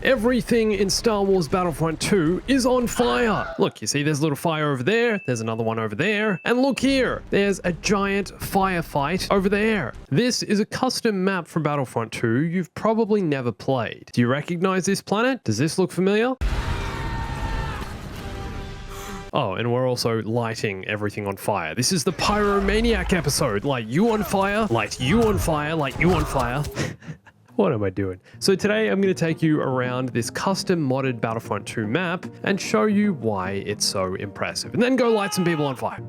Everything in Star Wars Battlefront 2 is on fire. Look, you see there's a little fire over there, there's another one over there, and look here, there's a giant firefight over there. This is a custom map for Battlefront 2 you've probably never played. Do you recognize this planet? Does this look familiar? Oh, and we're also lighting everything on fire. This is the pyromaniac episode. Light you on fire, light you on fire, light you on fire. What am I doing? So today I'm going to take you around this custom modded Battlefront 2 map and show you why it's so impressive. And then go light some people on fire.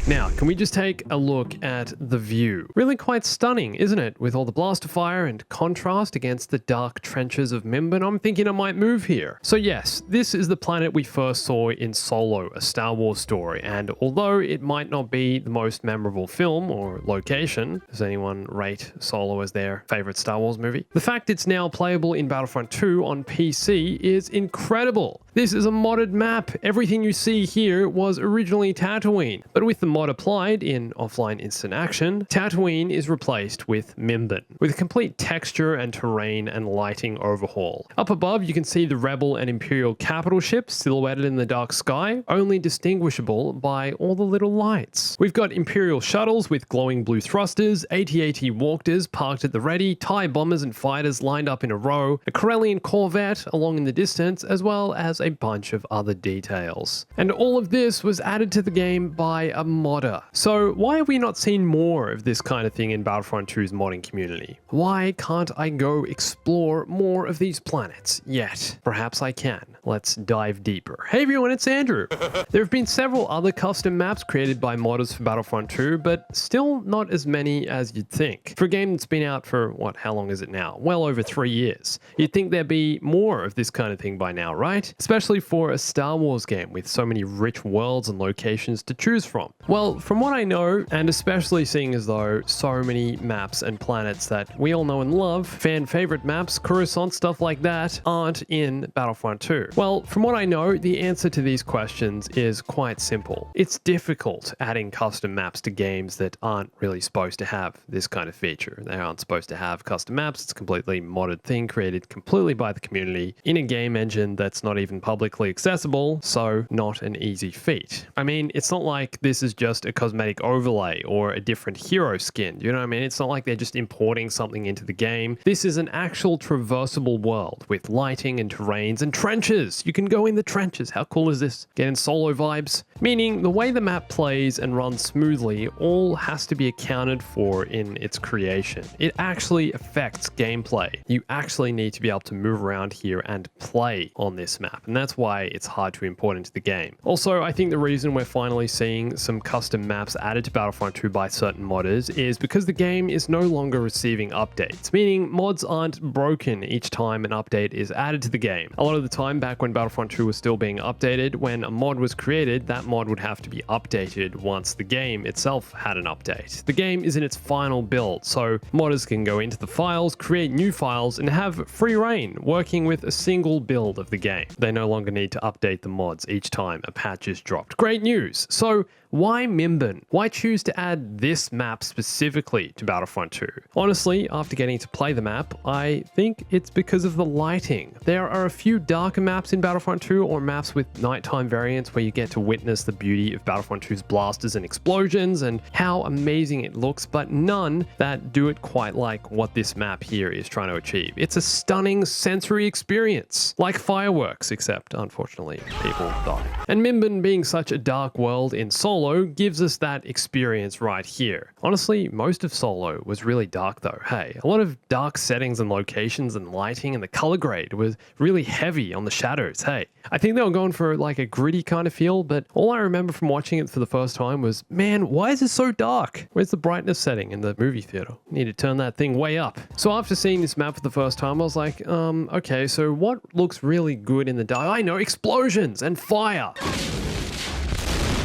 Now, can we just take a look at the view? Really quite stunning, isn't it? With all the blaster fire and contrast against the dark trenches of Mimban, I'm thinking I might move here. So yes, this is the planet we first saw in Solo, a Star Wars story. And although it might not be the most memorable film or location, does anyone rate Solo as their favorite Star Wars movie? The fact it's now playable in Battlefront 2 on PC is incredible. This is a modded map. Everything you see here was originally Tatooine, but with the mod applied in offline instant action, Tatooine is replaced with Mimban, with a complete texture and terrain and lighting overhaul. Up above, you can see the Rebel and Imperial capital ships silhouetted in the dark sky, only distinguishable by all the little lights. We've got Imperial shuttles with glowing blue thrusters, AT-AT walkers parked at the ready, TIE bombers and fighters lined up in a row, a Corellian Corvette along in the distance, as well as a bunch of other details. And all of this was added to the game by a modder. So why have we not seen more of this kind of thing in Battlefront 2's modding community? Why can't I go explore more of these planets yet? Perhaps I can. Let's dive deeper. Hey everyone, it's Andrew. There have been several other custom maps created by modders for Battlefront 2, but still not as many as you'd think. For a game that's been out for, how long is it now? Well over 3 years. You'd think there'd be more of this kind of thing by now, right? Especially for a Star Wars game with so many rich worlds and locations to choose from. Well, from what I know, and especially seeing as though so many maps and planets that we all know and love, fan favorite maps, Coruscant, stuff like that, aren't in Battlefront 2. Well, from what I know, the answer to these questions is quite simple. It's difficult adding custom maps to games that aren't really supposed to have this kind of feature. They aren't supposed to have custom maps. It's a completely modded thing created completely by the community in a game engine that's not even publicly accessible, so not an easy feat. I mean, it's not like this is just a cosmetic overlay or a different hero skin. You know what I mean? It's not like they're just importing something into the game. This is an actual traversable world with lighting and terrains and trenches. You can go in the trenches. How cool is this? Getting Solo vibes. Meaning the way the map plays and runs smoothly all has to be accounted for in its creation. It actually affects gameplay. You actually need to be able to move around here and play on this map, and that's why it's hard to import into the game. Also, I think the reason we're finally seeing some custom maps added to Battlefront 2 by certain modders is because the game is no longer receiving updates, meaning mods aren't broken each time an update is added to the game. A lot of the time, back when Battlefront 2 was still being updated, when a mod was created, that mod would have to be updated once the game itself had an update. The game is in its final build, so modders can go into the files, create new files, and have free reign working with a single build of the game. They no longer need to update the mods each time a patch is dropped. Great news! So why Mimban? Why choose to add this map specifically to Battlefront 2? Honestly, after getting to play the map, I think it's because of the lighting. There are a few darker maps in Battlefront 2 or maps with nighttime variants where you get to witness the beauty of Battlefront 2's blasters and explosions and how amazing it looks, but none that do it quite like what this map here is trying to achieve. It's a stunning sensory experience, like fireworks, except unfortunately people die. And Mimban being such a dark world in Solo gives us that experience right here. Honestly, most of Solo was really dark though. Hey, a lot of dark settings and locations and lighting, and the color grade was really heavy on the shadows. Hey, I think they were going for like a gritty kind of feel, but all I remember from watching it for the first time was, man, why is it so dark? Where's the brightness setting in the movie theater? Need to turn that thing way up. So after seeing this map for the first time, I was like, okay, so what looks really good in the dark? I know, explosions and fire.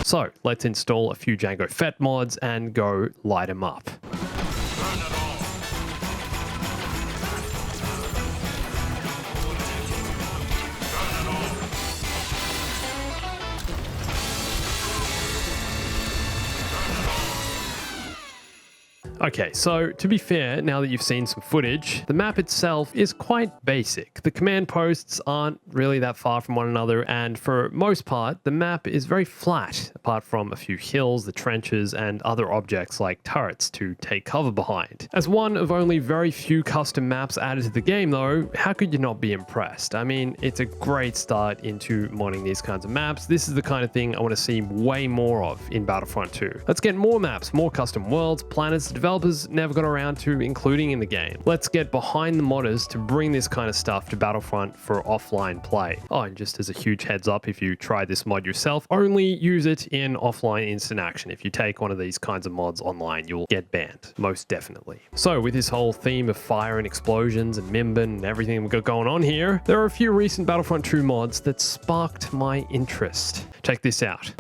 So let's install a few Jango Fett mods and go light them up. Okay, so to be fair, now that you've seen some footage, the map itself is quite basic. The command posts aren't really that far from one another, and for most part, the map is very flat, apart from a few hills, the trenches, and other objects like turrets to take cover behind. As one of only very few custom maps added to the game though, how could you not be impressed? I mean, it's a great start into modding these kinds of maps. This is the kind of thing I want to see way more of in Battlefront 2. Let's get more maps, more custom worlds, planets the developers never got around to including in the game. Let's get behind the modders to bring this kind of stuff to Battlefront for offline play. Oh, and just as a huge heads up, if you try this mod yourself, only use it in offline instant action. If you take one of these kinds of mods online, you'll get banned, most definitely. So with this whole theme of fire and explosions and Mimban and everything we've got going on here, there are a few recent Battlefront 2 mods that sparked my interest. Check this out.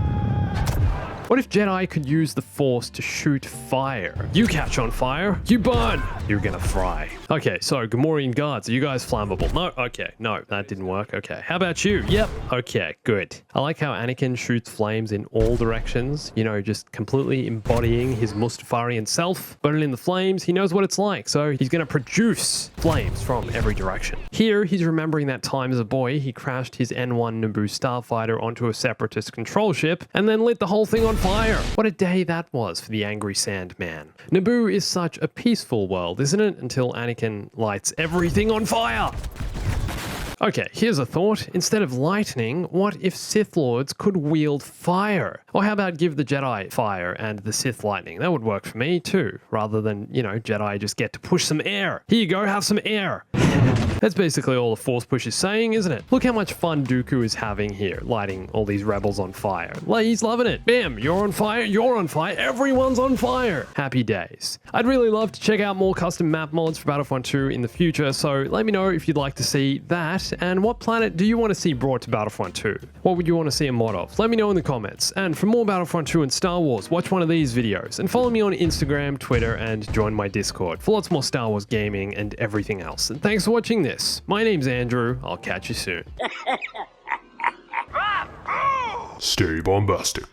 What if Jedi could use the Force to shoot fire? You catch on fire, you burn, you're gonna fry. Okay, so Gamorrean guards, are you guys flammable? No, okay, no, that didn't work. Okay, how about you? Yep, okay, good. I like how Anakin shoots flames in all directions, you know, just completely embodying his Mustafarian self. Burning in the flames, he knows what it's like, so he's gonna produce flames from every direction. Here, he's remembering that time as a boy, he crashed his N1 Naboo starfighter onto a separatist control ship, and then lit the whole thing on fire. What a day that was for the angry Sandman. Naboo is such a peaceful world, isn't it? Until Anakin lights everything on fire. Okay, here's a thought. Instead of lightning, what if Sith Lords could wield fire? Or how about give the Jedi fire and the Sith lightning? That would work for me too, rather than, you know, Jedi just get to push some air. Here you go, have some air. That's basically all the Force push is saying, isn't it? Look how much fun Dooku is having here, lighting all these rebels on fire. Like, he's loving it. Bam, you're on fire, everyone's on fire. Happy days. I'd really love to check out more custom map mods for Battlefront 2 in the future, so let me know if you'd like to see that, and what planet do you want to see brought to Battlefront 2? What would you want to see a mod of? Let me know in the comments. And for more Battlefront 2 and Star Wars, watch one of these videos, and follow me on Instagram, Twitter, and join my Discord for lots more Star Wars gaming and everything else. And thanks for watching this. My name's Andrew. I'll catch you soon. Stay bombastic.